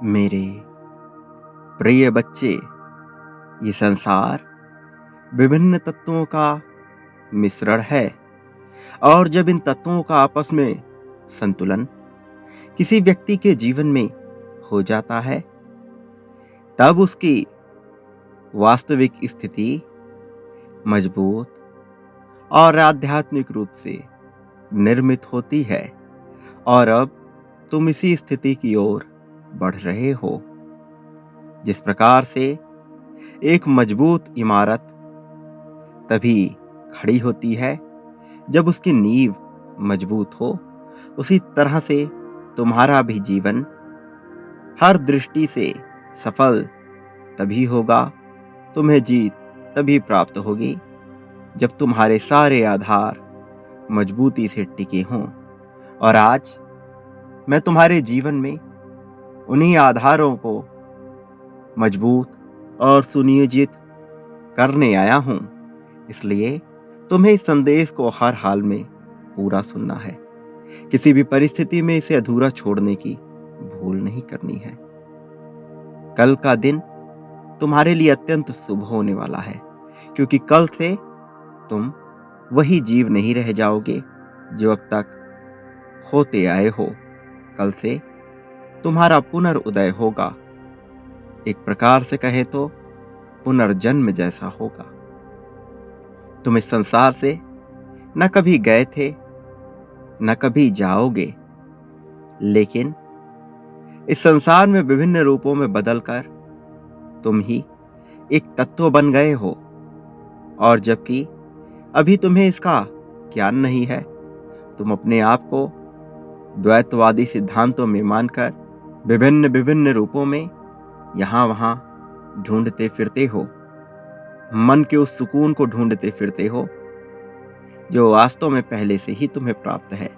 मेरे प्रिय बच्चे, ये संसार विभिन्न तत्वों का मिश्रण है और जब इन तत्वों का आपस में संतुलन किसी व्यक्ति के जीवन में हो जाता है, तब उसकी वास्तविक स्थिति मजबूत और आध्यात्मिक रूप से निर्मित होती है। और अब तुम इसी स्थिति की ओर बढ़ रहे हो। जिस प्रकार से एक मजबूत इमारत तभी खड़ी होती है जब उसकी नींव मजबूत हो, उसी तरह से तुम्हारा भी जीवन हर दृष्टि से सफल तभी होगा, तुम्हें जीत तभी प्राप्त होगी जब तुम्हारे सारे आधार मजबूती से टिके हों। और आज मैं तुम्हारे जीवन में उन्हीं आधारों को मजबूत और सुनियोजित करने आया हूं। इसलिए तुम्हें इस संदेश को हर हाल में पूरा सुनना है। किसी भी परिस्थिति में इसे अधूरा छोड़ने की भूल नहीं करनी है। कल का दिन तुम्हारे लिए अत्यंत शुभ होने वाला है, क्योंकि कल से तुम वही जीव नहीं रह जाओगे जो अब तक होते आए हो। कल से तुम्हारा पुनर्उदय होगा। एक प्रकार से कहे तो पुनर्जन्म जैसा होगा। तुम इस संसार से न कभी गए थे, न कभी जाओगे, लेकिन इस संसार में विभिन्न रूपों में बदलकर तुम ही एक तत्व बन गए हो। और जबकि अभी तुम्हें इसका ज्ञान नहीं है, तुम अपने आप को द्वैतवादी सिद्धांतों में मानकर विभिन्न विभिन्न रूपों में यहां वहां ढूंढते फिरते हो। मन के उस सुकून को ढूंढते फिरते हो जो वास्तव में पहले से ही तुम्हें प्राप्त है।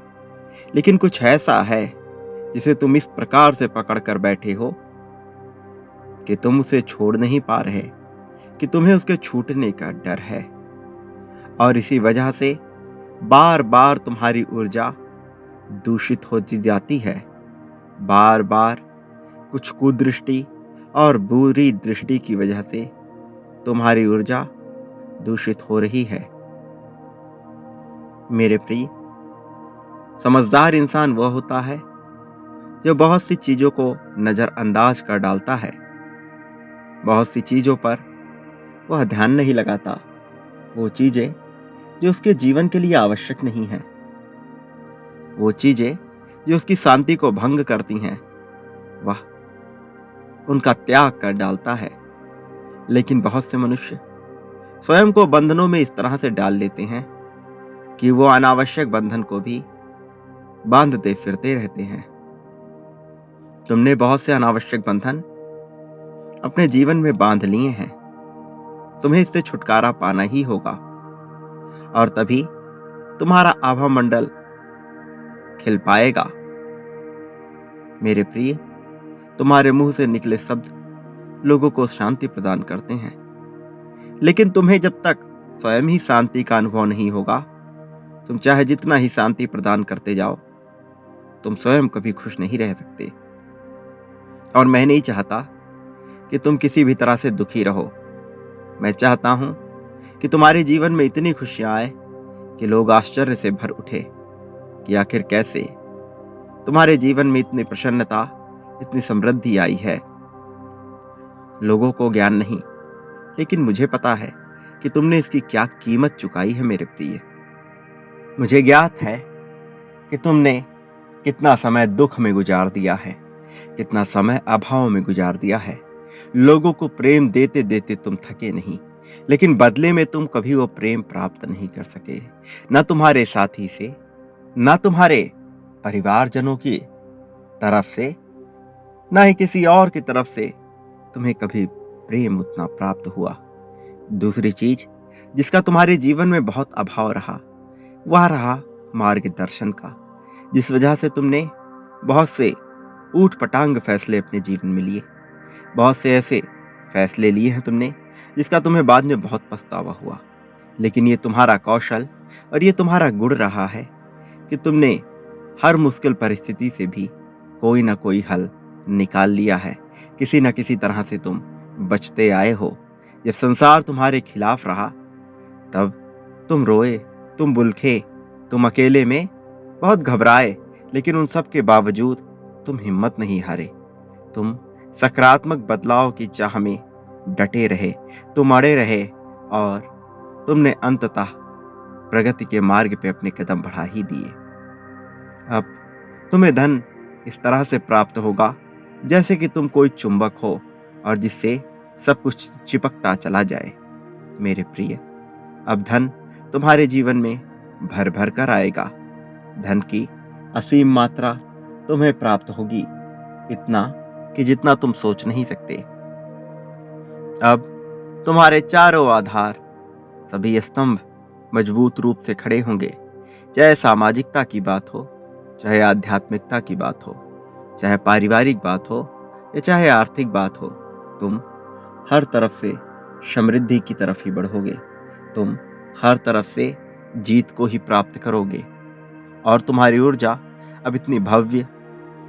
लेकिन कुछ ऐसा है जिसे तुम इस प्रकार से पकड़ कर बैठे हो कि तुम उसे छोड़ नहीं पा रहे, कि तुम्हें उसके छूटने का डर है। और इसी वजह से बार बार तुम्हारी ऊर्जा दूषित होती जाती है। बार बार कुछ कुदृष्टि और बुरी दृष्टि की वजह से तुम्हारी ऊर्जा दूषित हो रही है। मेरे प्रिय, समझदार इंसान वह होता है जो बहुत सी चीजों को नजरअंदाज कर डालता है। बहुत सी चीजों पर वह ध्यान नहीं लगाता। वो चीजें जो उसके जीवन के लिए आवश्यक नहीं है, वो चीजें जो उसकी शांति को भंग करती हैं, वह उनका त्याग कर डालता है। लेकिन बहुत से मनुष्य स्वयं को बंधनों में इस तरह से डाल लेते हैं कि वो अनावश्यक बंधन को भी बांधते फिरते रहते हैं। तुमने बहुत से अनावश्यक बंधन अपने जीवन में बांध लिए हैं। तुम्हें इससे छुटकारा पाना ही होगा, और तभी तुम्हारा आभा मंडल खिल पाएगा। मेरे प्रिय, तुम्हारे मुंह से निकले शब्द लोगों को शांति प्रदान करते हैं, लेकिन तुम्हें जब तक स्वयं ही शांति का अनुभव नहीं होगा, तुम चाहे जितना ही शांति प्रदान करते जाओ, तुम स्वयं कभी खुश नहीं रह सकते। और मैं नहीं चाहता कि तुम किसी भी तरह से दुखी रहो। मैं चाहता हूं कि तुम्हारे जीवन में इतनी खुशियां आए कि लोग आश्चर्य से भर उठे कि आखिर कैसे तुम्हारे जीवन में इतनी प्रसन्नता, इतनी समृद्धि आई है। लोगों को ज्ञान नहीं, लेकिन मुझे पता है कि तुमने इसकी क्या कीमत चुकाई है। मेरे प्रिय, मुझे ज्ञात है कि तुमने कितना समय दुख में गुजार दिया है, कितना समय अभाव में गुजार दिया है। लोगों को प्रेम देते देते तुम थके नहीं, लेकिन बदले में तुम कभी वो प्रेम प्राप्त नहीं कर सके। न तुम्हारे साथी से, न तुम्हारे परिवारजनों की तरफ से, न ही किसी और की तरफ से तुम्हें कभी प्रेम उतना प्राप्त हुआ। दूसरी चीज जिसका तुम्हारे जीवन में बहुत अभाव रहा, वह रहा मार्गदर्शन का, जिस वजह से तुमने बहुत से ऊट पटांग फैसले अपने जीवन में लिए। बहुत से ऐसे फैसले लिए हैं तुमने जिसका तुम्हें बाद में बहुत पछतावा हुआ। लेकिन ये तुम्हारा कौशल और ये तुम्हारा गुण रहा है कि तुमने हर मुश्किल परिस्थिति से भी कोई ना कोई हल निकाल लिया है। किसी न किसी तरह से तुम बचते आए हो। जब संसार तुम्हारे खिलाफ रहा, तब तुम रोए, तुम बुलखे, तुम अकेले में बहुत घबराए, लेकिन उन सब के बावजूद तुम हिम्मत नहीं हारे। तुम सकारात्मक बदलाव की चाह में डटे रहे, तुम अड़े रहे और तुमने अंततः प्रगति के मार्ग पे अपने कदम बढ़ा ही दिए। अब तुम्हें धन इस तरह से प्राप्त होगा जैसे कि तुम कोई चुंबक हो और जिससे सब कुछ चिपकता चला जाए। मेरे प्रिय, अब धन तुम्हारे जीवन में भर भर कर आएगा। धन की असीम मात्रा तुम्हें प्राप्त होगी, इतना कि जितना तुम सोच नहीं सकते। अब तुम्हारे चारों आधार, सभी स्तंभ मजबूत रूप से खड़े होंगे। चाहे सामाजिकता की बात हो, चाहे आध्यात्मिकता की बात हो, चाहे पारिवारिक बात हो या चाहे आर्थिक बात हो, तुम हर तरफ से समृद्धि की तरफ ही बढ़ोगे। तुम हर तरफ से जीत को ही प्राप्त करोगे और तुम्हारी ऊर्जा अब इतनी भव्य,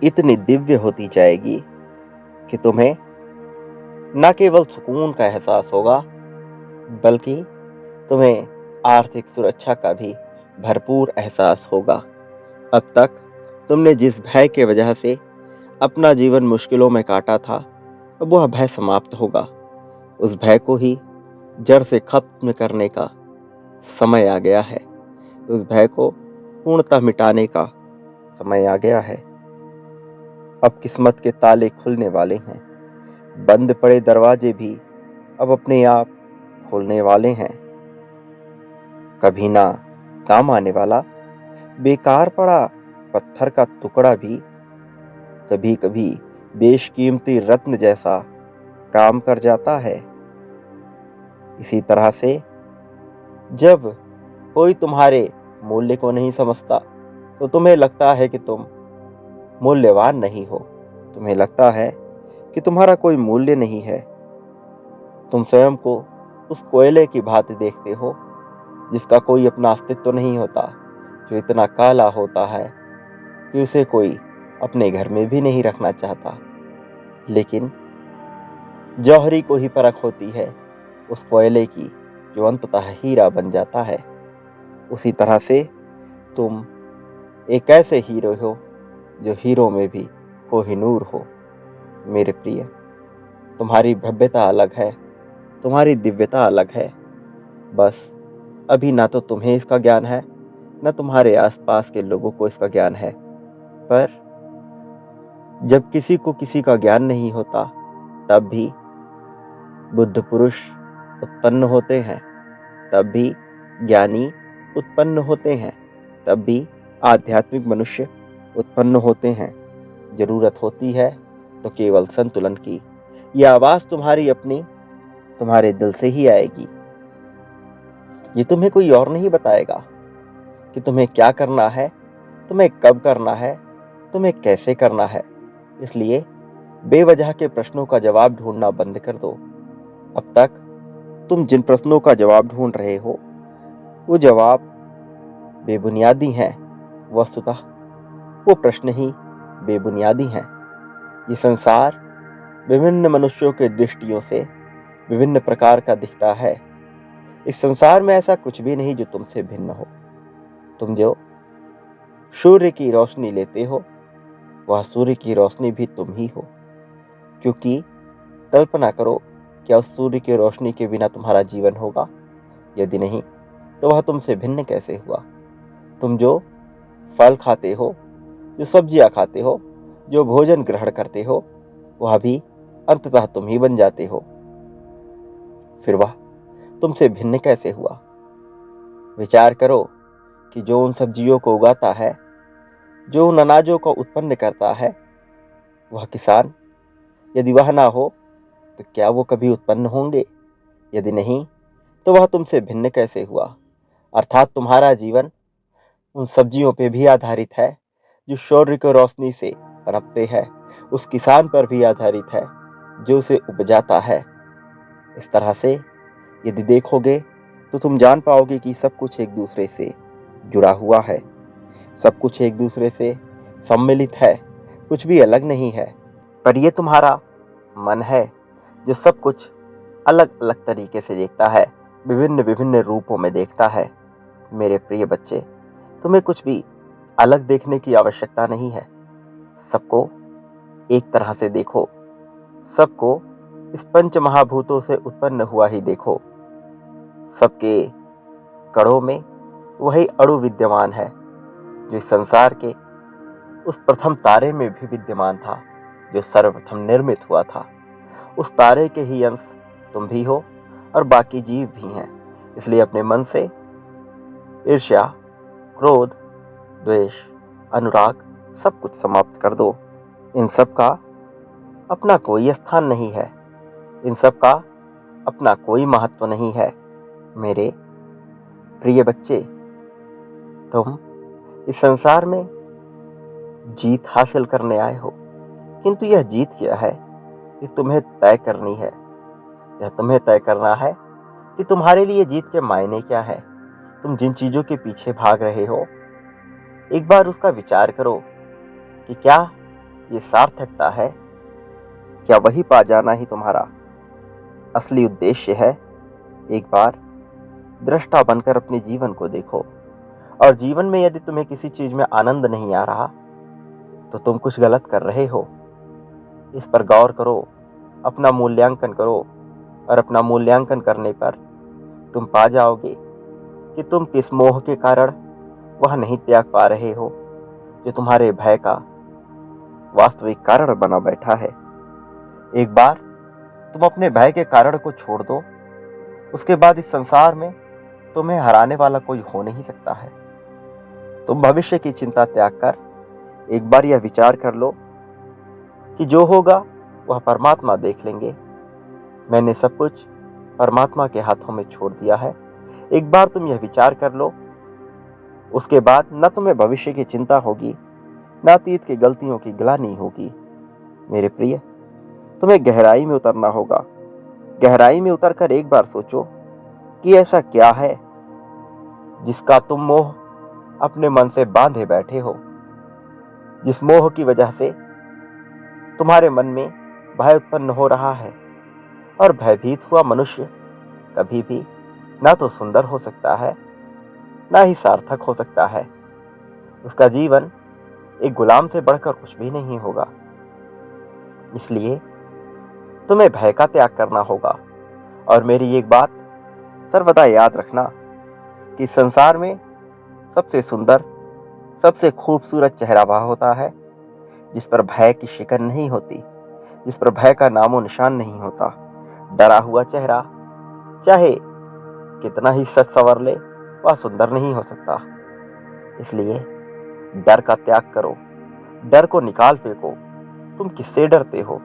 इतनी दिव्य होती जाएगी कि तुम्हें न केवल सुकून का एहसास होगा, बल्कि तुम्हें आर्थिक सुरक्षा का भी भरपूर एहसास होगा। अब तक तुमने जिस भय के वजह से अपना जीवन मुश्किलों में काटा था, अब वह भय समाप्त होगा। उस भय को ही जड़ से खत्म करने का समय आ गया है। उस भय को पूर्णतः मिटाने का समय आ गया है। अब किस्मत के ताले खुलने वाले हैं। बंद पड़े दरवाजे भी अब अपने आप खुलने वाले हैं। कभी ना काम आने वाला बेकार पड़ा पत्थर का टुकड़ा भी कभी कभी बेशकीमती रत्न जैसा काम कर जाता है। इसी तरह से जब कोई तुम्हारे मूल्य को नहीं समझता, तो तुम्हें लगता है कि तुम मूल्यवान नहीं हो। तुम्हें लगता है कि तुम्हारा कोई मूल्य नहीं है। तुम स्वयं को उस कोयले की भांति देखते हो जिसका कोई अपना अस्तित्व तो नहीं होता, जो इतना काला होता है कि उसे कोई अपने घर में भी नहीं रखना चाहता। लेकिन जौहरी को ही परख होती है उस कोयले की, जो अंततः हीरा बन जाता है। उसी तरह से तुम एक ऐसे हीरो हो जो हीरो में भी कोहिनूर हो। मेरे प्रिय, तुम्हारी भव्यता अलग है, तुम्हारी दिव्यता अलग है। बस अभी ना तो तुम्हें इसका ज्ञान है, न तुम्हारे आसपास के लोगों को इसका ज्ञान है। पर जब किसी को किसी का ज्ञान नहीं होता, तब भी बुद्ध पुरुष उत्पन्न होते हैं, तब भी ज्ञानी उत्पन्न होते हैं, तब भी आध्यात्मिक मनुष्य उत्पन्न होते हैं। जरूरत होती है तो केवल संतुलन की। यह आवाज तुम्हारी अपनी, तुम्हारे दिल से ही आएगी। ये तुम्हें कोई और नहीं बताएगा कि तुम्हें क्या करना है, तुम्हें कब करना है, तुम्हें कैसे करना है। इसलिए बेवजह के प्रश्नों का जवाब ढूंढना बंद कर दो। अब तक तुम जिन प्रश्नों का जवाब ढूंढ रहे हो, वो जवाब बेबुनियादी हैं। वस्तुतः वो प्रश्न ही बेबुनियादी हैं। ये संसार विभिन्न मनुष्यों के दृष्टियों से विभिन्न प्रकार का दिखता है। इस संसार में ऐसा कुछ भी नहीं जो तुमसे भिन्न हो। तुम जो सूर्य की रोशनी लेते हो, वह सूर्य की रोशनी भी तुम ही हो। क्योंकि कल्पना करो, क्या उस सूर्य की रोशनी के बिना तुम्हारा जीवन होगा? यदि नहीं, तो वह तुमसे भिन्न कैसे हुआ? तुम जो फल खाते हो, जो सब्जियां खाते हो, जो भोजन ग्रहण करते हो, वह भी अंततः तुम ही बन जाते हो। फिर वह तुमसे भिन्न कैसे हुआ? विचार करो कि जो उन सब्जियों को उगाता है, जो उन अनाजों को उत्पन्न करता है, वह किसान, यदि वह ना हो तो क्या वो कभी उत्पन्न होंगे? यदि नहीं, तो वह तुमसे भिन्न कैसे हुआ? अर्थात तुम्हारा जीवन उन सब्जियों पे भी आधारित है जो सूर्य की रोशनी से पनपते हैं, उस किसान पर भी आधारित है जो उसे उपजाता है। इस तरह से यदि देखोगे तो तुम जान पाओगे कि सब कुछ एक दूसरे से जुड़ा हुआ है, सब कुछ एक दूसरे से सम्मिलित है, कुछ भी अलग नहीं है। पर ये तुम्हारा मन है जो सब कुछ अलग अलग तरीके से देखता है, विभिन्न विभिन्न रूपों में देखता है। मेरे प्रिय बच्चे, तुम्हें कुछ भी अलग देखने की आवश्यकता नहीं है। सबको एक तरह से देखो, सबको इस पंच महाभूतों से उत्पन्न हुआ ही देखो। सबके कणों में वही अणु विद्यमान है जो इस संसार के उस प्रथम तारे में भी विद्यमान था, जो सर्वप्रथम निर्मित हुआ था। उस तारे के ही अंश तुम भी हो और बाकी जीव भी हैं। इसलिए अपने मन से ईर्ष्या, क्रोध, द्वेष, अनुराग सब कुछ समाप्त कर दो। इन सब का अपना कोई स्थान नहीं है, इन सब का अपना कोई महत्व नहीं है। मेरे प्रिय बच्चे, तुम इस संसार में जीत हासिल करने आए हो, किंतु यह जीत क्या है ये तुम्हें तय करनी है। यह तुम्हें तय करना है कि तुम्हारे लिए जीत के मायने क्या है। तुम जिन चीजों के पीछे भाग रहे हो, एक बार उसका विचार करो कि क्या ये सार्थकता है, क्या वही पा जाना ही तुम्हारा असली उद्देश्य है। एक बार दृष्टा बनकर अपने जीवन को देखो, और जीवन में यदि तुम्हें किसी चीज में आनंद नहीं आ रहा तो तुम कुछ गलत कर रहे हो। इस पर गौर करो, अपना मूल्यांकन करो, और अपना मूल्यांकन करने पर तुम पा जाओगे कि तुम किस मोह के कारण वह नहीं त्याग पा रहे हो जो तुम्हारे भय का वास्तविक कारण बना बैठा है। एक बार तुम अपने भय के कारण को छोड़ दो, उसके बाद इस संसार में तुम्हें हराने वाला कोई हो नहीं सकता है। तुम भविष्य की चिंता त्याग कर एक बार यह विचार कर लो कि जो होगा वह परमात्मा देख लेंगे। मैंने सब कुछ परमात्मा के हाथों में छोड़ दिया है। एक बार तुम यह विचार कर लो, उसके बाद न तुम्हें भविष्य की चिंता होगी, न अतीत की गलतियों की ग्लानि होगी। मेरे प्रिय, तुम्हें गहराई में उतरना होगा। गहराई में उतरकर एक बार सोचो कि ऐसा क्या है जिसका तुम मोह अपने मन से बांधे बैठे हो, जिस मोह की वजह से तुम्हारे मन में भय उत्पन्न हो रहा है। और भयभीत हुआ मनुष्य कभी भी ना तो सुंदर हो सकता है, ना ही सार्थक हो सकता है। उसका जीवन एक गुलाम से बढ़कर कुछ भी नहीं होगा। इसलिए तुम्हें भय का त्याग करना होगा। और मेरी एक बात सर्वदा याद रखना कि संसार में सबसे सुंदर, सबसे खूबसूरत चेहरा वह होता है जिस पर भय की शिकन नहीं होती, जिस पर भय का नामो निशान नहीं होता। डरा हुआ चेहरा चाहे कितना ही सच संवर ले, वह सुंदर नहीं हो सकता। इसलिए डर का त्याग करो, डर को निकाल फेंको। तुम किससे डरते हो?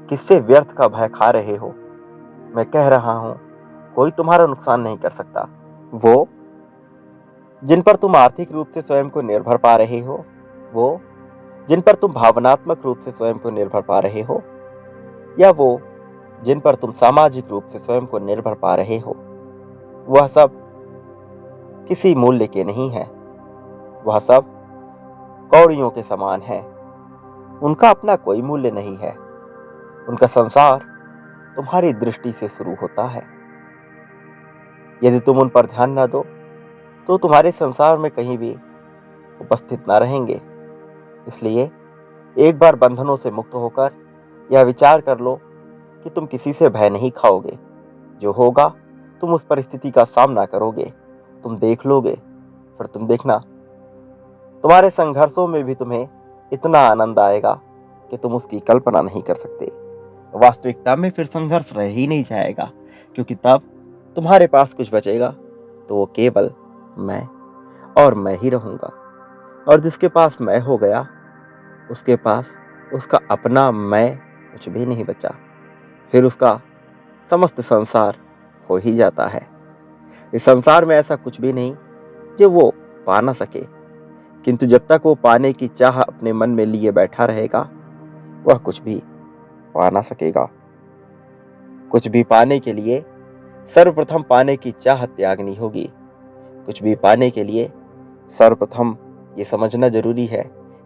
किससे व्यर्थ का भय खा रहे हो? मैं कह रहा हूं, कोई तुम्हारा नुकसान नहीं कर सकता। वो जिन पर तुम आर्थिक रूप से स्वयं को निर्भर पा रहे हो, वो जिन पर तुम भावनात्मक रूप से स्वयं को निर्भर पा रहे हो, या वो जिन पर तुम सामाजिक रूप से स्वयं को निर्भर पा रहे हो, वह सब किसी मूल्य के नहीं है। वह सब कौड़ियों के समान है। उनका अपना कोई मूल्य नहीं है। उनका संसार तुम्हारी दृष्टि से शुरू होता है। यदि तुम उन पर ध्यान न दो तो तुम्हारे संसार में कहीं भी उपस्थित न रहेंगे। इसलिए एक बार बंधनों से मुक्त होकर यह विचार कर लो कि तुम किसी से भय नहीं खाओगे। जो होगा तुम उस परिस्थिति का सामना करोगे, तुम देख लोगे। फिर तुम देखना, तुम्हारे संघर्षों में भी तुम्हें इतना आनंद आएगा कि तुम उसकी कल्पना नहीं कर सकते। वास्तविकता में फिर संघर्ष रह ही नहीं जाएगा, क्योंकि तब तुम्हारे पास कुछ बचेगा तो वो केवल मैं और मैं ही रहूंगा। और जिसके पास मैं हो गया, उसके पास उसका अपना मैं कुछ भी नहीं बचा। फिर उसका समस्त संसार हो ही जाता है। इस संसार में ऐसा कुछ भी नहीं जो वो पा ना सके, किंतु जब तक वो पाने की चाह अपने मन में लिए बैठा रहेगा, वह कुछ भी पा ना सकेगा। कुछ भी पाने के लिए सर्वप्रथम पाने की चाह त्यागनी होगी। कुछ भी पाने के लिए सर्वप्रथम ये समझना जरूरी है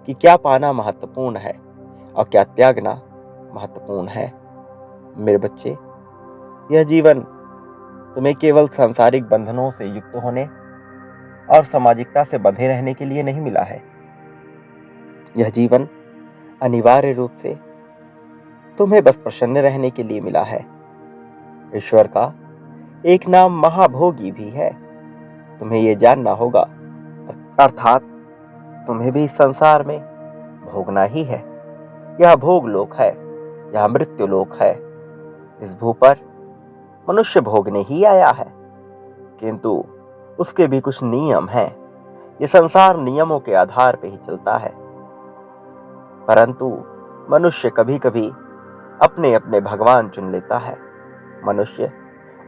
कि क्या पाना महत्वपूर्ण है। और क्या त्यागना महत्वपूर्ण है। मेरे बच्चे, यह जीवन तुम्हें केवल सांसारिक बंधनों से युक्त होने और सामाजिकता से बंधे रहने के लिए नहीं मिला है। यह जीवन अनिवार्य रूप से तुम्हें बस प्रसन्न रहने के लिए मिला है। ईश्वर का एक नाम महाभोगी भी है, तुम्हें यह जानना होगा। अर्थात तुम्हें भी इस संसार में भोगना ही है। यह भोग लोक है, यह मृत्यु लोक है। इस भू पर मनुष्य भोगने ही आया है, किंतु उसके भी कुछ नियम हैं। ये संसार नियमों के आधार पर ही चलता है, परंतु मनुष्य कभी कभी अपने अपने भगवान चुन लेता है। मनुष्य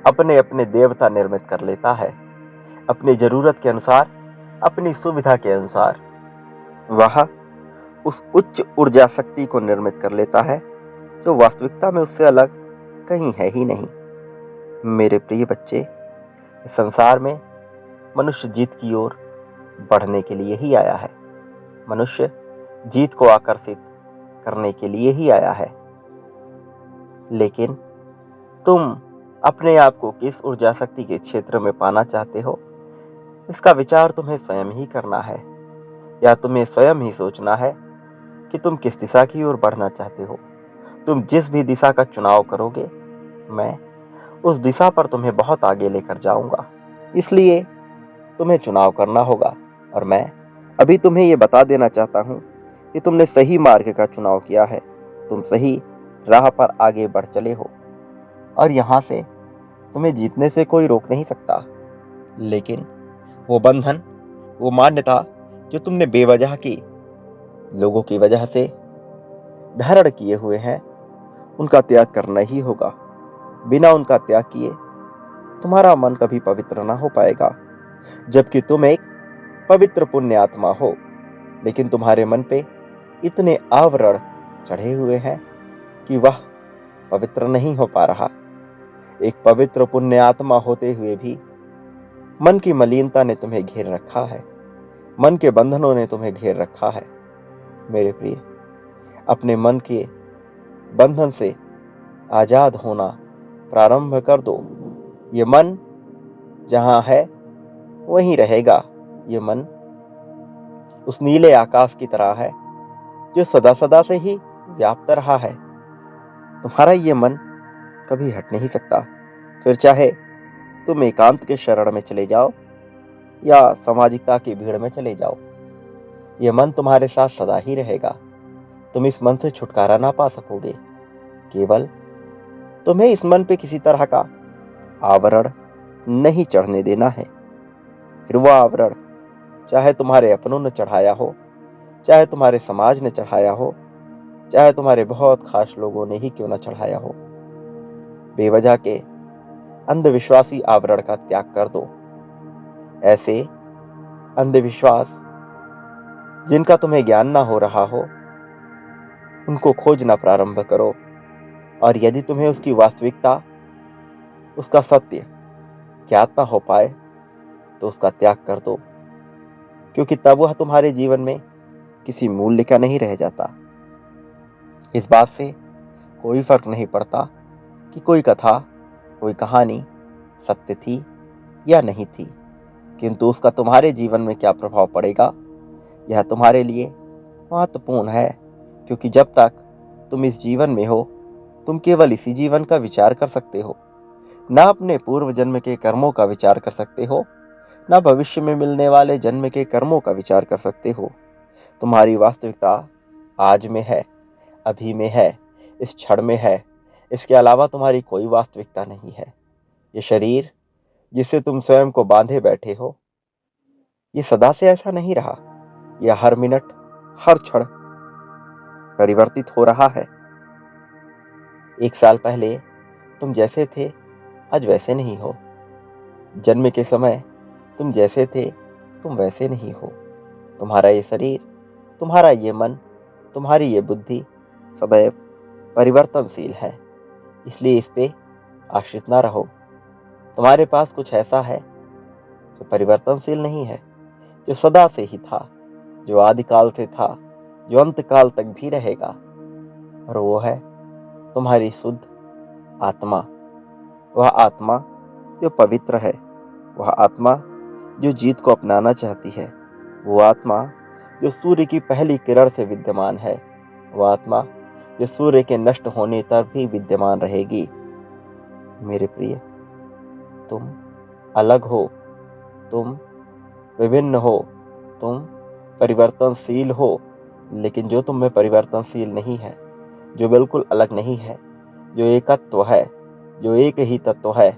अपने अपने देवता निर्मित कर लेता है। अपनी जरूरत के अनुसार, अपनी सुविधा के अनुसार वह उस उच्च ऊर्जा शक्ति को निर्मित कर लेता है जो वास्तविकता में उससे अलग कहीं है ही नहीं। मेरे प्रिय बच्चे, इस संसार में मनुष्य जीत की ओर बढ़ने के लिए ही आया है। मनुष्य जीत को आकर्षित करने के लिए ही आया है। लेकिन तुम अपने आप को किस ऊर्जा शक्ति के क्षेत्र में पाना चाहते हो, इसका विचार तुम्हें स्वयं ही करना है, या तुम्हें स्वयं ही सोचना है कि तुम किस दिशा की ओर बढ़ना चाहते हो। तुम जिस भी दिशा का चुनाव करोगे, मैं उस दिशा पर तुम्हें बहुत आगे लेकर जाऊंगा। इसलिए तुम्हें चुनाव करना होगा, और मैं अभी तुम्हें यह बता देना चाहता हूं कि तुमने सही मार्ग का चुनाव किया है। तुम सही राह पर आगे बढ़ चले हो, और यहां से तुम्हें जीतने से कोई रोक नहीं सकता। लेकिन वो बंधन, वो मान्यता जो तुमने बेवजह की लोगों की वजह से धारण किए हुए हैं, उनका त्याग करना ही होगा। बिना उनका त्याग किए तुम्हारा मन कभी पवित्र ना हो पाएगा। जबकि तुम एक पवित्र पुण्य आत्मा हो, लेकिन तुम्हारे मन पे इतने आवरण चढ़े हुए हैं कि वह पवित्र नहीं हो पा रहा। एक पवित्र पुण्य आत्मा होते हुए भी मन की मलिनता ने तुम्हें घेर रखा है, मन के बंधनों ने तुम्हें घेर रखा है। मेरे प्रिय, अपने मन के बंधन से आजाद होना प्रारंभ कर दो। ये मन जहां है वहीं रहेगा। ये मन उस नीले आकाश की तरह है जो सदा सदा से ही व्याप्त रहा है। तुम्हारा ये मन कभी हट नहीं सकता। फिर चाहे तुम एकांत के शरण में चले जाओ या सामाजिकता की भीड़ में चले जाओ, ये मन तुम्हारे साथ सदा ही रहेगा। तुम इस मन से छुटकारा ना पा सकोगे। केवल तुम्हें इस मन पे किसी तरह का आवरण नहीं चढ़ने देना है। फिर वह आवरण चाहे तुम्हारे अपनों ने चढ़ाया हो, चाहे तुम्हारे समाज ने चढ़ाया हो, चाहे तुम्हारे बहुत खास लोगों ने ही क्यों न चढ़ाया हो, बेवजह के अंधविश्वासी आवरण का त्याग कर दो। ऐसे अंधविश्वास जिनका तुम्हें ज्ञान ना हो रहा हो, उनको खोजना प्रारंभ करो। और यदि तुम्हें उसकी वास्तविकता, उसका सत्य ज्ञात ना हो पाए, तो उसका त्याग कर दो, क्योंकि तब वह तुम्हारे जीवन में किसी मूल्य का नहीं रह जाता। इस बात से कोई फर्क नहीं पड़ता कि कोई कथा, कोई कहानी सत्य थी या नहीं थी, किंतु उसका तुम्हारे जीवन में क्या प्रभाव पड़ेगा, यह तुम्हारे लिए महत्वपूर्ण है। क्योंकि जब तक तुम इस जीवन में हो, तुम केवल इसी जीवन का विचार कर सकते हो। ना अपने पूर्व जन्म के कर्मों का विचार कर सकते हो, ना भविष्य में मिलने वाले जन्म के कर्मों का विचार कर सकते हो। तुम्हारी वास्तविकता आज में है, अभी में है, इस क्षण में है। इसके अलावा तुम्हारी कोई वास्तविकता नहीं है। ये शरीर जिससे तुम स्वयं को बांधे बैठे हो, ये सदा से ऐसा नहीं रहा। यह हर मिनट, हर क्षण परिवर्तित हो रहा है। 1 साल पहले तुम जैसे थे, आज वैसे नहीं हो। जन्म के समय तुम जैसे थे, तुम वैसे नहीं हो। तुम्हारा ये शरीर, तुम्हारा ये मन, तुम्हारी ये बुद्धि सदैव परिवर्तनशील है। इसलिए इस पे आश्रित ना रहो। तुम्हारे पास कुछ ऐसा है जो परिवर्तनशील नहीं है, जो सदा से ही था, जो आदिकाल से था, जो अंतकाल तक भी रहेगा। और वो है तुम्हारी शुद्ध आत्मा। वह आत्मा जो पवित्र है, वह आत्मा जो जीत को अपनाना चाहती है, वो आत्मा जो सूर्य की पहली किरण से विद्यमान है, वह आत्मा जो सूर्य के नष्ट होने तक भी विद्यमान रहेगी। मेरे प्रिय, तुम अलग हो, तुम विभिन्न हो, तुम परिवर्तनशील हो, लेकिन जो तुम में परिवर्तनशील नहीं है, जो बिल्कुल अलग नहीं है, जो एकत्व है, जो एक ही तत्व है,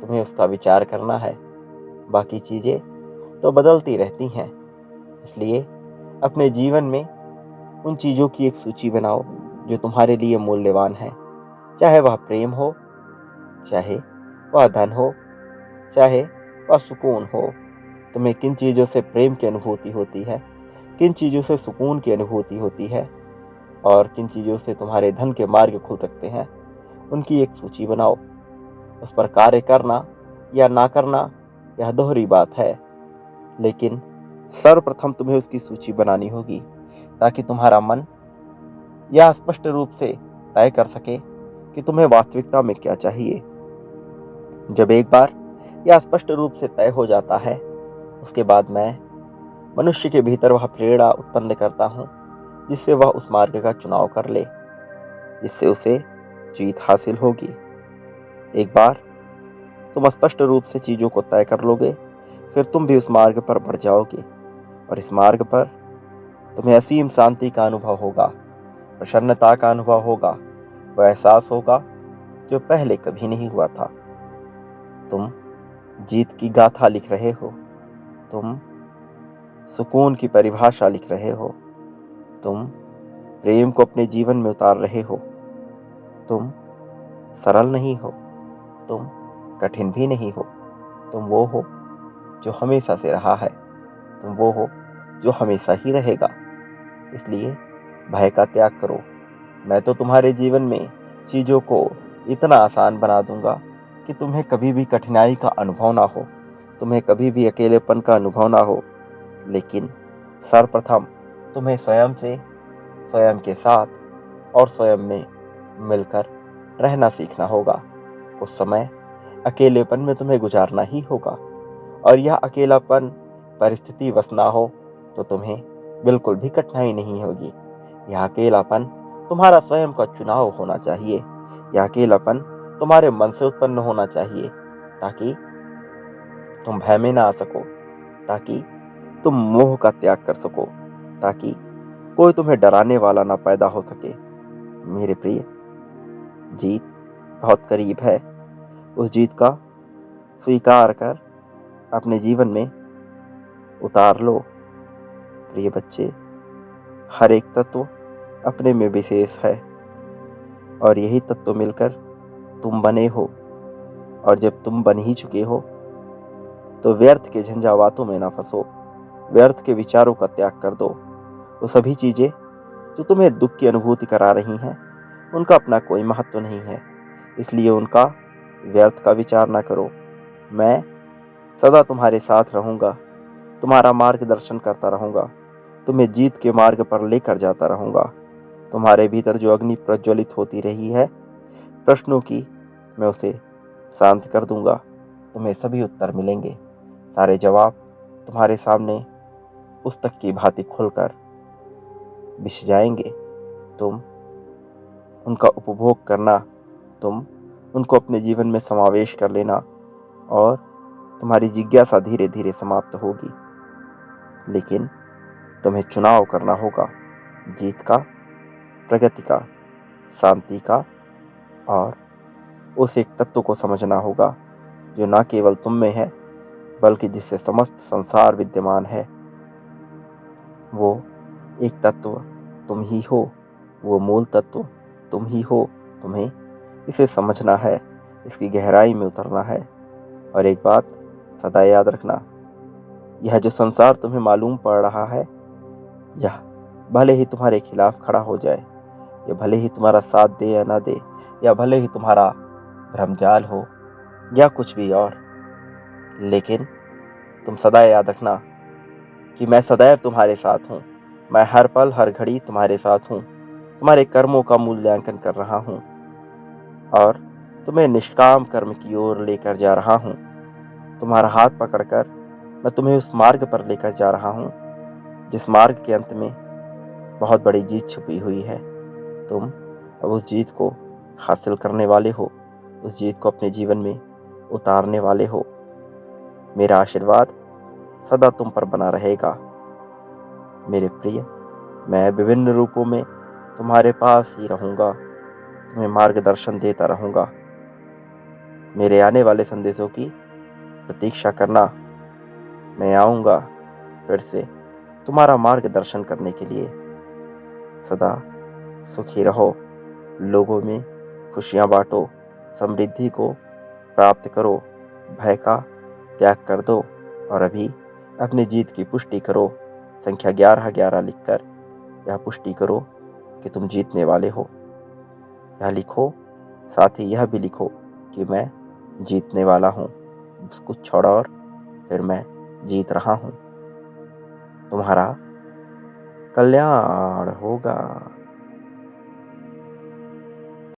तुम्हें उसका विचार करना है। बाकी चीजें तो बदलती रहती हैं। इसलिए अपने जीवन में उन चीजों की एक सूची बनाओ जो तुम्हारे लिए मूल्यवान है। चाहे वह प्रेम हो, चाहे वह धन हो, चाहे वह सुकून हो। तुम्हें किन चीजों से प्रेम की अनुभूति होती है, किन चीजों से सुकून की अनुभूति होती है, और किन चीजों से तुम्हारे धन के मार्ग खुल सकते हैं, उनकी एक सूची बनाओ। उस पर कार्य करना या ना करना, यह दोहरी बात है, लेकिन सर्वप्रथम तुम्हें उसकी सूची बनानी होगी, ताकि तुम्हारा मन यह स्पष्ट रूप से तय कर सके कि तुम्हें वास्तविकता में क्या चाहिए। जब एक बार यह स्पष्ट रूप से तय हो जाता है, उसके बाद मैं मनुष्य के भीतर वह प्रेरणा उत्पन्न करता हूँ जिससे वह उस मार्ग का चुनाव कर ले, जिससे उसे जीत हासिल होगी। एक बार तुम स्पष्ट रूप से चीजों को तय कर लोगे, फिर तुम भी उस मार्ग पर बढ़ जाओगे, और इस मार्ग पर तुम्हें असीम शांति का अनुभव होगा, प्रसन्नता का अनुभव होगा, वह एहसास होगा जो पहले कभी नहीं हुआ था। तुम जीत की गाथा लिख रहे हो, तुम सुकून की परिभाषा लिख रहे हो, तुम प्रेम को अपने जीवन में उतार रहे हो। तुम सरल नहीं हो, तुम कठिन भी नहीं हो, तुम वो हो जो हमेशा से रहा है, तुम वो हो जो हमेशा ही रहेगा। इसलिए भय का त्याग करो। मैं तो तुम्हारे जीवन में चीजों को इतना आसान बना दूंगा कि तुम्हें कभी भी कठिनाई का अनुभव ना हो, तुम्हें कभी भी अकेलेपन का अनुभव ना हो। लेकिन सर्वप्रथम तुम्हें स्वयं से, स्वयं के साथ और स्वयं में मिलकर रहना सीखना होगा। कुछ समय अकेलेपन में तुम्हें गुजारना ही होगा, और यह अकेलापन परिस्थितिवश ना हो तो तुम्हें बिल्कुल भी कठिनाई नहीं होगी। यह अकेलापन तुम्हारा स्वयं का चुनाव होना चाहिए। यह अकेलापन तुम्हारे मन से उत्पन्न होना चाहिए, ताकि तुम भय में ना आ सको, ताकि तुम मोह का त्याग कर सको, ताकि कोई तुम्हें डराने वाला ना पैदा हो सके। मेरे प्रिय, जीत बहुत करीब है। उस जीत का स्वीकार कर अपने जीवन में उतार लो। प्रिय बच्चे, हर एक तत्व अपने में विशेष है, और यही तत्व मिलकर तुम बने हो। और जब तुम बन ही चुके हो, तो व्यर्थ के झंझावातों में ना फंसो, व्यर्थ के विचारों का त्याग कर दो। वो सभी चीजें जो तुम्हें दुख की अनुभूति करा रही हैं, उनका अपना कोई महत्व नहीं है, इसलिए उनका व्यर्थ का विचार ना करो। मैं सदा तुम्हारे साथ रहूंगा, तुम्हारा मार्गदर्शन करता रहूंगा, तुम्हें जीत के मार्ग पर लेकर जाता रहूंगा। तुम्हारे भीतर जो अग्नि प्रज्वलित होती रही है प्रश्नों की, मैं उसे शांत कर दूंगा। तुम्हें सभी उत्तर मिलेंगे, सारे जवाब तुम्हारे सामने पुस्तक की भांति खुलकर बिछ जाएंगे। तुम उनका उपभोग करना, तुम उनको अपने जीवन में समावेश कर लेना, और तुम्हारी जिज्ञासा धीरे धीरे समाप्त होगी। लेकिन तुम्हें चुनाव करना होगा, जीत का, प्रगति का, शांति का, और उस एक तत्व को समझना होगा जो न केवल तुम में है, बल्कि जिससे समस्त संसार विद्यमान है। वो एक तत्व तुम ही हो, वो मूल तत्व तुम ही हो। तुम्हें इसे समझना है, इसकी गहराई में उतरना है। और एक बात सदा याद रखना, यह जो संसार तुम्हें मालूम पड़ रहा है, यह भले ही तुम्हारे खिलाफ खड़ा हो जाए, यह भले ही तुम्हारा साथ दे या ना दे, या भले ही तुम्हारा भ्रमजाल हो, या कुछ भी और, लेकिन तुम सदा याद रखना कि मैं सदैव तुम्हारे साथ हूँ। मैं हर पल हर घड़ी तुम्हारे साथ हूँ। तुम्हारे कर्मों का मूल्यांकन कर रहा हूँ और तुम्हें निष्काम कर्म की ओर लेकर जा रहा हूँ। तुम्हारा हाथ पकड़कर मैं तुम्हें उस मार्ग पर लेकर जा रहा हूँ जिस मार्ग के अंत में बहुत बड़ी जीत छुपी हुई है। तुम अब उस जीत को हासिल करने वाले हो, उस जीत को अपने जीवन में उतारने वाले हो। मेरा आशीर्वाद सदा तुम पर बना रहेगा। मेरे प्रिय, मैं विभिन्न रूपों में तुम्हारे पास ही रहूँगा, तुम्हें मार्गदर्शन देता रहूँगा। मेरे आने वाले संदेशों की प्रतीक्षा करना। मैं आऊँगा फिर से तुम्हारा मार्गदर्शन करने के लिए। सदा सुखी रहो, लोगों में खुशियाँ बाँटो, समृद्धि को प्राप्त करो, भय का त्याग कर दो और अभी अपनी जीत की पुष्टि करो। संख्या 1111 लिखकर यह पुष्टि करो कि तुम जीतने वाले हो। यह लिखो, साथ ही यह भी लिखो कि मैं जीतने वाला हूँ। बस कुछ क्षण और फिर मैं जीत रहा हूँ। तुम्हारा कल्याण होगा।